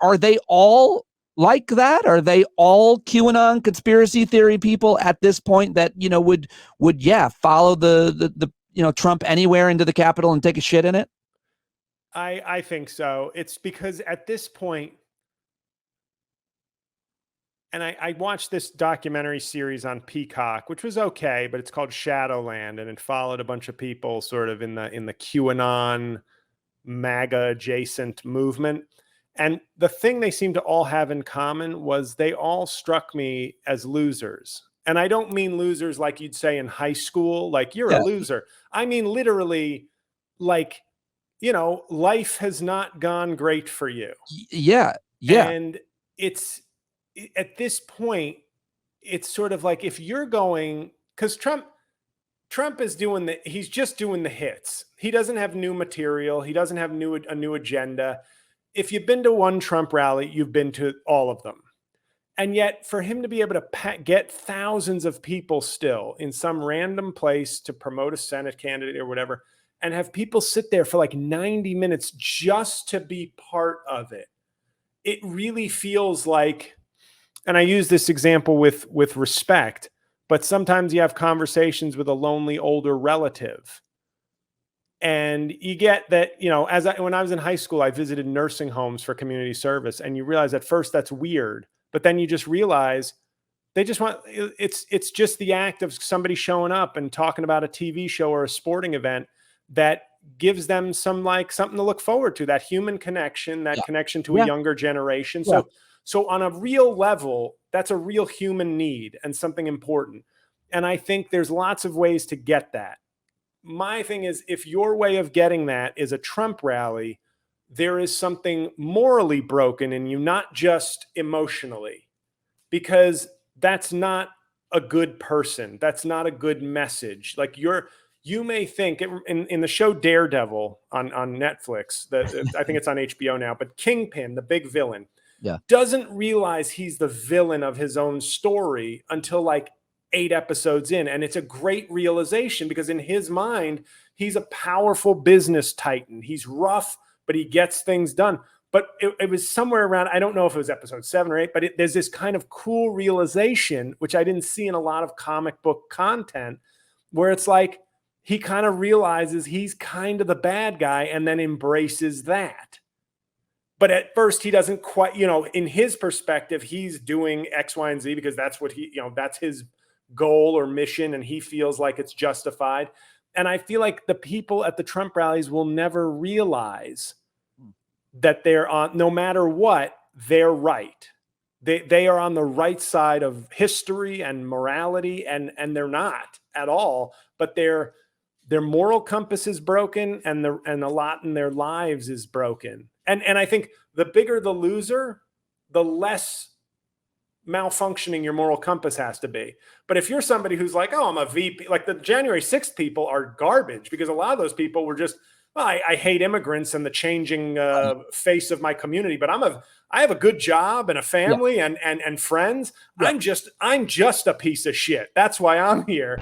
are they all like that? Are they all QAnon conspiracy theory people at this point that, would follow the Trump anywhere into the Capitol and take a shit in it? I think so. It's because at this point, and I watched this documentary series on Peacock, which was okay, but it's called Shadowland, and it followed a bunch of people sort of in the QAnon MAGA adjacent movement. And the thing they seemed to all have in common was they all struck me as losers. And I don't mean losers like you'd say in high school, like you're a Yeah. loser. I mean literally, like, life has not gone great for you. Yeah. And it's at this point, it's sort of like if you're going, because Trump is he's just doing the hits. He doesn't have new material. He doesn't have a new agenda. If you've been to one Trump rally, you've been to all of them. And yet for him to be able to get thousands of people still in some random place to promote a Senate candidate or whatever, and have people sit there for like 90 minutes just to be part of it, it really feels like, and I use this example with respect, but sometimes you have conversations with a lonely older relative. And you get that, when I was in high school, I visited nursing homes for community service, and you realize at first that's weird, but then you just realize they just want, it's just the act of somebody showing up and talking about a TV show or a sporting event that gives them something to look forward to, that human connection, that connection to a younger generation. Yeah. So on a real level, that's a real human need and something important. And I think there's lots of ways to get that. My thing is, if your way of getting that is a Trump rally, there is something morally broken in you, not just emotionally, because that's not a good person. That's not a good message. Like you may think in the show Daredevil on Netflix, I think it's on HBO now, but Kingpin, the big villain, doesn't realize he's the villain of his own story until like 8 episodes in. And it's a great realization because in his mind, he's a powerful business titan. He's rough, but he gets things done. But it was somewhere around, I don't know if it was episode 7 or 8, but there's this kind of cool realization, which I didn't see in a lot of comic book content, where it's like he kind of realizes he's kind of the bad guy and then embraces that. But at first he doesn't quite, in his perspective, he's doing X, Y, and Z because that's what that's his goal or mission, and he feels like it's justified. And I feel like the people at the Trump rallies will never realize that they're on, no matter what, they're right. They are on the right side of history and morality, and they're not at all, but their moral compass is broken, and a lot in their lives is broken. And I think the bigger the loser, the less malfunctioning your moral compass has to be. But if you're somebody who's like, oh, I'm a VP, like the January 6th people are garbage, because a lot of those people were just, well, I hate immigrants and the changing face of my community, but I have a good job and a family and friends. Yeah. I'm just a piece of shit. That's why I'm here.